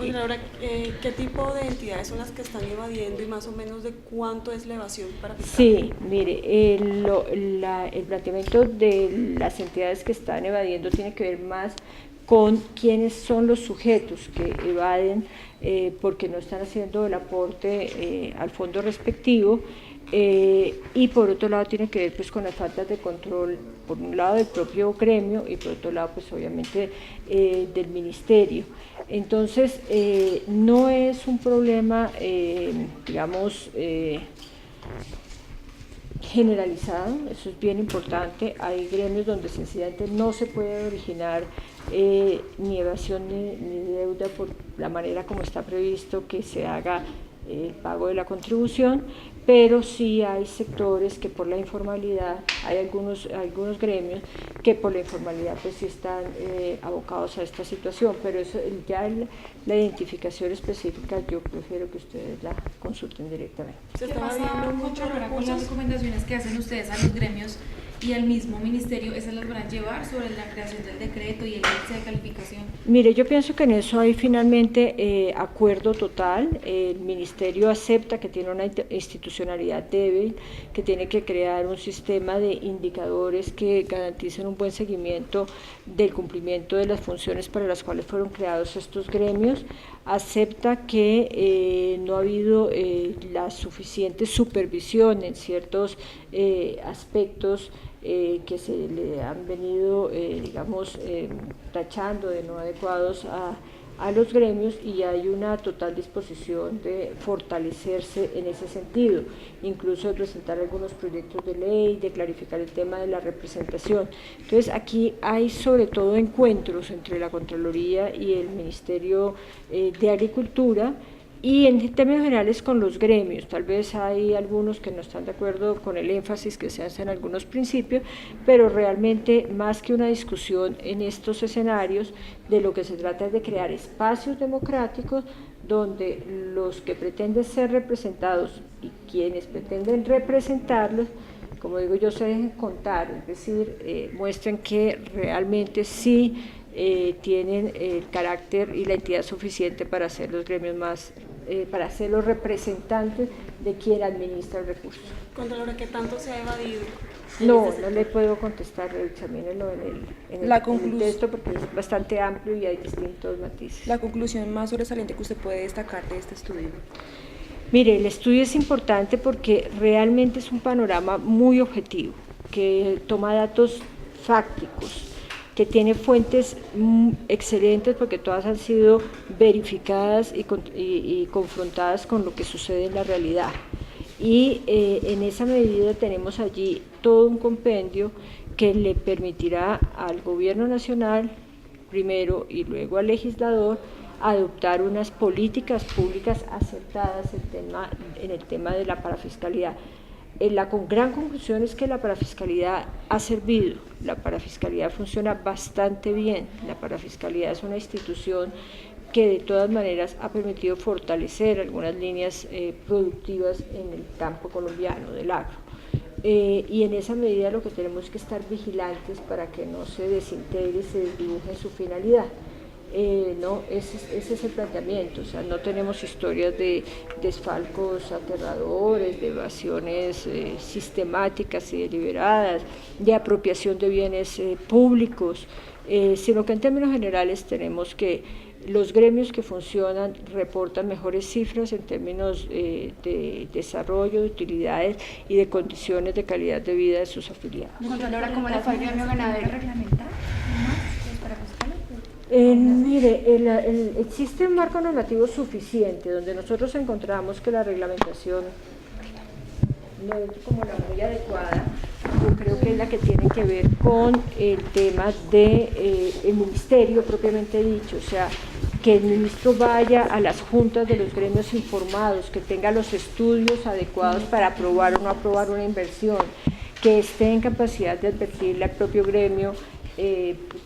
Contralora, ¿qué tipo de entidades son las que están evadiendo y más o menos de cuánto es la evasión para fiscal? Sí, mire, el planteamiento de las entidades que están evadiendo tiene que ver más con quiénes son los sujetos que evaden porque no están haciendo el aporte al fondo respectivo, y por otro lado tiene que ver pues con las faltas de control, por un lado del propio gremio y por otro lado pues obviamente del ministerio. Entonces no es un problema digamos generalizado, eso es bien importante. Hay gremios donde sencillamente no se puede originar ni evasión ni deuda por la manera como está previsto que se haga el pago de la contribución, pero sí hay sectores que por la informalidad, hay algunos gremios que por la informalidad pues sí están abocados a esta situación, pero eso, ya la identificación específica yo prefiero que ustedes la consulten directamente. ¿Qué pasa, Contralora, con las recomendaciones que hacen ustedes a los gremios y al mismo ministerio? ¿Esas las van a llevar sobre la creación del decreto y el índice de calificación? Mire, yo pienso que en eso hay finalmente acuerdo total. El ministerio acepta que tiene una institucionalidad débil, que tiene que crear un sistema de indicadores que garanticen un buen seguimiento del cumplimiento de las funciones para las cuales fueron creados estos gremios. Acepta que no ha habido la suficiente supervisión en ciertos aspectos que se le han venido, digamos, tachando de no adecuados a los gremios, y hay una total disposición de fortalecerse en ese sentido, incluso de presentar algunos proyectos de ley, de clarificar el tema de la representación. Entonces aquí hay sobre todo encuentros entre la Contraloría y el Ministerio de Agricultura, y en términos generales con los gremios. Tal vez hay algunos que no están de acuerdo con el énfasis que se hace en algunos principios, pero realmente más que una discusión en estos escenarios, de lo que se trata es de crear espacios democráticos donde los que pretenden ser representados y quienes pretenden representarlos, como digo yo, se dejen contar, es decir, muestren que realmente sí tienen el carácter y la entidad suficiente para ser los gremios más, para ser los representantes de quien administra el recurso. Contralora, ¿qué tanto se ha evadido? No le puedo contestar, examínenlo en el texto porque es bastante amplio y hay distintos matices. La conclusión más sobresaliente que usted puede destacar de este estudio. Mire, el estudio es importante porque realmente es un panorama muy objetivo, que toma datos fácticos, que tiene fuentes excelentes porque todas han sido verificadas y confrontadas con lo que sucede en la realidad. Y en esa medida tenemos allí todo un compendio que le permitirá al gobierno nacional, primero, y luego al legislador, adoptar unas políticas públicas acertadas en el tema de la parafiscalidad. La gran conclusión es que la parafiscalidad ha servido, la parafiscalidad funciona bastante bien, la parafiscalidad es una institución que de todas maneras ha permitido fortalecer algunas líneas productivas en el campo colombiano del agro. Y en esa medida lo que tenemos que estar vigilantes para que no se desintegre y se desdibuje su finalidad. No, ese es el planteamiento, o sea, no tenemos historias de desfalcos aterradores, de evasiones sistemáticas y deliberadas, de apropiación de bienes públicos, sino que en términos generales tenemos que los gremios que funcionan reportan mejores cifras en términos de desarrollo, de utilidades y de condiciones de calidad de vida de sus afiliados. Contralora, ¿cómo le fue al gremio ganadero? Mire, existe un marco normativo suficiente donde nosotros encontramos que la reglamentación no es como la muy adecuada. Yo creo que es la que tiene que ver con el tema del ministerio propiamente dicho, o sea, que el ministro vaya a las juntas de los gremios informados, que tenga los estudios adecuados para aprobar o no aprobar una inversión, que esté en capacidad de advertirle al propio gremio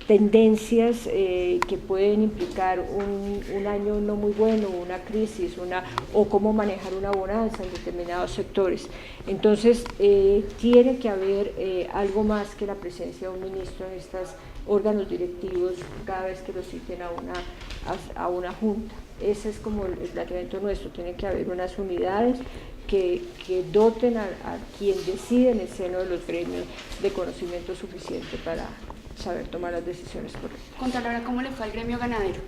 tendencias que pueden implicar un año no muy bueno, una crisis, o cómo manejar una bonanza en determinados sectores. Entonces, tiene que haber algo más que la presencia de un ministro en estos órganos directivos cada vez que lo citen a una junta. Ese es como el planteamiento nuestro, tiene que haber unas unidades que doten a quien decide en el seno de los gremios de conocimiento suficiente para saber tomar las decisiones correctas. Contralora, ¿cómo le fue al gremio ganadero?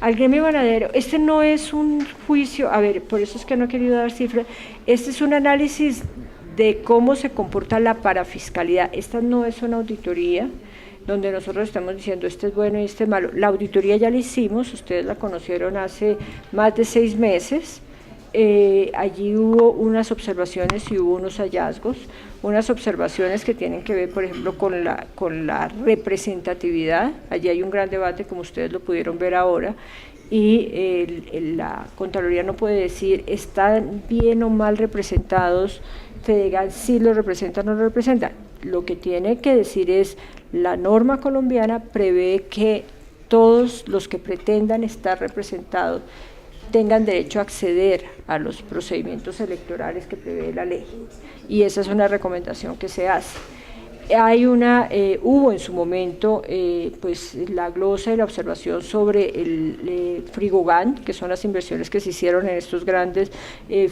Al gremio ganadero, este no es un juicio, a ver, por eso es que no he querido dar cifras, este es un análisis de cómo se comporta la parafiscalidad, esta no es una auditoría donde nosotros estamos diciendo este es bueno y este es malo, la auditoría ya la hicimos, ustedes la conocieron hace más de 6 meses, allí hubo unas observaciones y hubo unos hallazgos, unas observaciones que tienen que ver, por ejemplo, con la representatividad, allí hay un gran debate, como ustedes lo pudieron ver ahora, y la Contraloría no puede decir, ¿están bien o mal representados? Fedegan sí lo representan o no lo representan. Lo que tiene que decir es, la norma colombiana prevé que todos los que pretendan estar representados tengan derecho a acceder a los procedimientos electorales que prevé la ley, y esa es una recomendación que se hace. Hay hubo en su momento pues la glosa y la observación sobre el Frigogan, que son las inversiones que se hicieron en estos grandes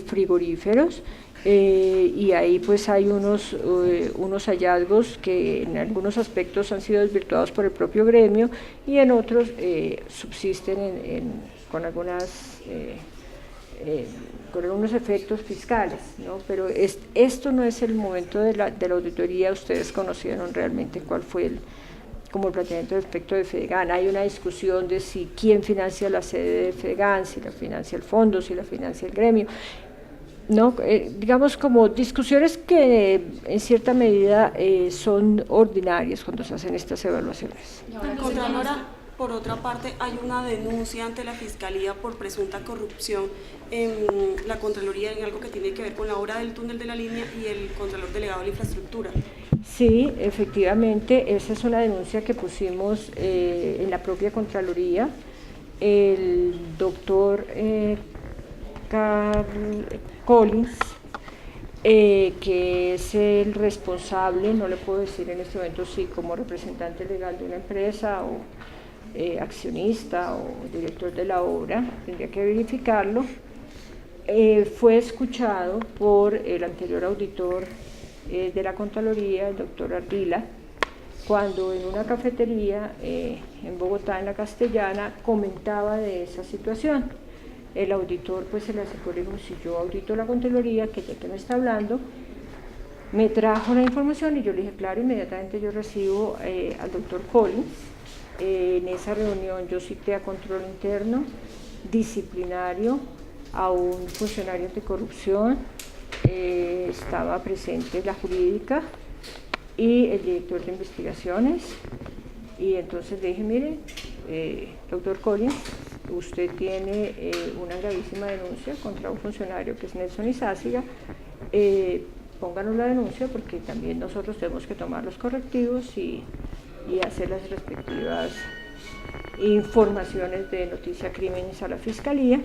frigoríferos, y ahí pues hay unos hallazgos que en algunos aspectos han sido desvirtuados por el propio gremio y en otros subsisten con algunos efectos fiscales, ¿no? Pero esto no es el momento de la auditoría. Ustedes conocieron realmente cuál fue como el planteamiento respecto de Fedegan. Hay una discusión de si quién financia la sede de Fedegan, si la financia el fondo, si la financia el gremio, ¿no? Digamos como discusiones que en cierta medida son ordinarias cuando se hacen estas evaluaciones. Contralora, por otra parte, hay una denuncia ante la Fiscalía por presunta corrupción en la Contraloría en algo que tiene que ver con la obra del túnel de la línea y el Contralor Delegado de la Infraestructura. Sí, efectivamente, esa es una denuncia que pusimos en la propia Contraloría. El doctor Carl Collins, que es el responsable, no le puedo decir en este momento si como representante legal de una empresa o accionista o director de la obra, tendría que verificarlo, fue escuchado por el anterior auditor de la Contraloría, el doctor Ardila, cuando en una cafetería en Bogotá, en la Castellana, comentaba de esa situación. El auditor pues se le acercó y le dijo, si yo audito la Contraloría, que ya que me está hablando, me trajo la información y yo le dije, claro, inmediatamente yo recibo al doctor Collins. En esa reunión yo cité a control interno, disciplinario, a un funcionario anticorrupción, estaba presente la jurídica y el director de investigaciones, y entonces le dije, mire, doctor Collins, usted tiene una gravísima denuncia contra un funcionario que es Nelson Izáciga, pónganos la denuncia porque también nosotros tenemos que tomar los correctivos y hacer las respectivas informaciones de noticia crímenes a la Fiscalía.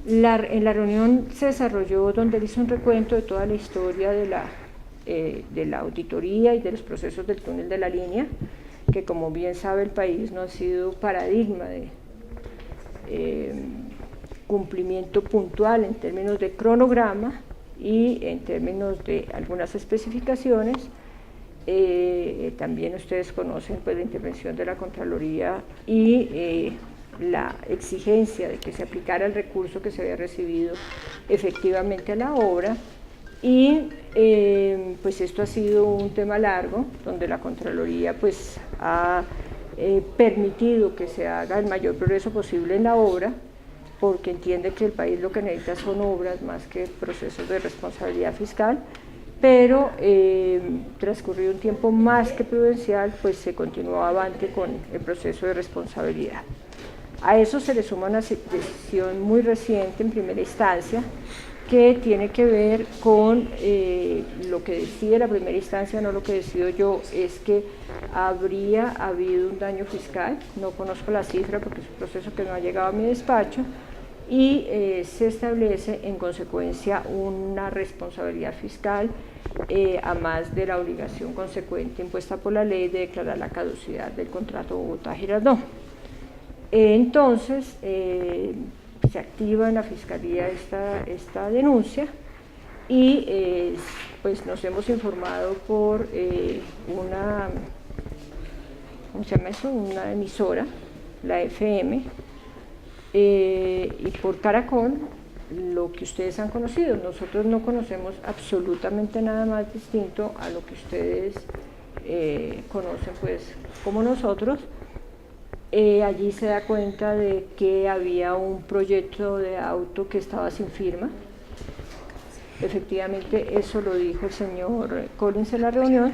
En la reunión se desarrolló donde él hizo un recuento de toda la historia de la auditoría y de los procesos del túnel de la línea, que como bien sabe el país no ha sido paradigma de cumplimiento puntual en términos de cronograma y en términos de algunas especificaciones. También ustedes conocen pues, la intervención de la Contraloría y la exigencia de que se aplicara el recurso que se había recibido efectivamente a la obra, y pues esto ha sido un tema largo donde la Contraloría pues ha permitido que se haga el mayor progreso posible en la obra, porque entiende que el país lo que necesita son obras más que procesos de responsabilidad fiscal, pero transcurrido un tiempo más que prudencial, pues se continuó avante con el proceso de responsabilidad. A eso se le suma una decisión muy reciente en primera instancia que tiene que ver con lo que decide la primera instancia, no lo que decido yo, es que habría habido un daño fiscal, no conozco la cifra porque es un proceso que no ha llegado a mi despacho, y se establece en consecuencia una responsabilidad fiscal a más de la obligación consecuente impuesta por la ley de declarar la caducidad del contrato Bogotá-Girardot. Entonces se activa en la Fiscalía esta denuncia y pues nos hemos informado por ¿cómo se llama eso? Una emisora, la FM, y por Caracol, lo que ustedes han conocido. Nosotros no conocemos absolutamente nada más distinto a lo que ustedes conocen pues como nosotros. Allí se da cuenta de que había un proyecto de auto que estaba sin firma. Efectivamente, eso lo dijo el señor Collins en la reunión,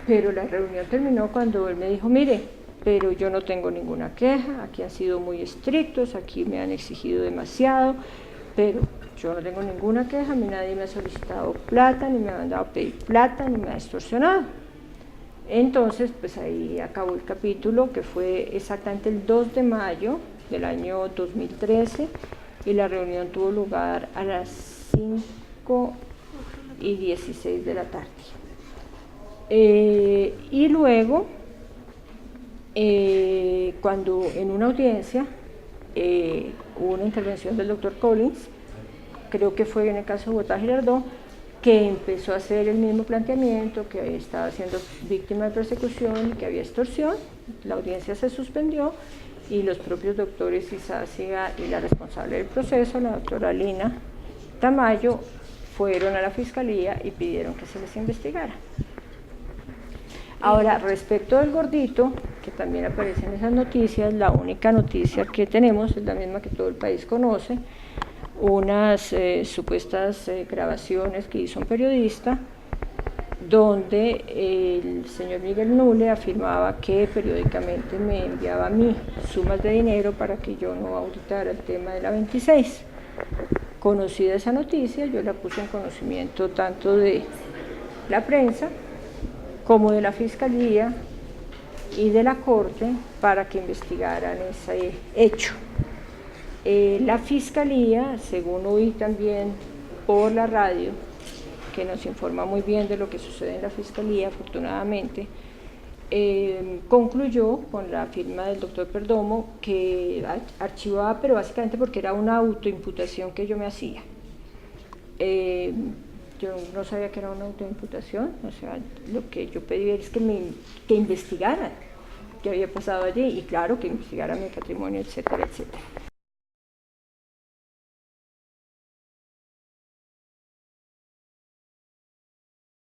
pero la reunión terminó cuando él me dijo, mire, pero yo no tengo ninguna queja, aquí han sido muy estrictos, aquí me han exigido demasiado, pero yo no tengo ninguna queja, a mí nadie me ha solicitado plata, ni me ha mandado a pedir plata, ni me ha extorsionado. Entonces, pues ahí acabó el capítulo, que fue exactamente el 2 de mayo del año 2013, y la reunión tuvo lugar a las 5:16 de la tarde. Y luego, cuando en una audiencia hubo una intervención del doctor Collins, creo que fue en el caso de Bogotá Girardot, que empezó a hacer el mismo planteamiento, que estaba siendo víctima de persecución y que había extorsión. La audiencia se suspendió y los propios doctores Izáciga y la responsable del proceso, la doctora Lina Tamayo, fueron a la Fiscalía y pidieron que se les investigara. Ahora, respecto del gordito, que también aparece en esas noticias, la única noticia que tenemos es la misma que todo el país conoce, unas supuestas grabaciones que hizo un periodista donde el señor Miguel Nule afirmaba que periódicamente me enviaba a mí sumas de dinero para que yo no auditara el tema de la 26. Conocida esa noticia, yo la puse en conocimiento tanto de la prensa como de la Fiscalía y de la Corte para que investigaran ese hecho. La Fiscalía, según oí también por la radio, que nos informa muy bien de lo que sucede en la Fiscalía, afortunadamente, concluyó con la firma del doctor Perdomo que archivaba, pero básicamente porque era una autoimputación que yo me hacía. Yo no sabía que era una autoimputación, o sea, lo que yo pedí es que investigaran qué había pasado allí, y claro, que investigaran mi patrimonio, etcétera, etcétera.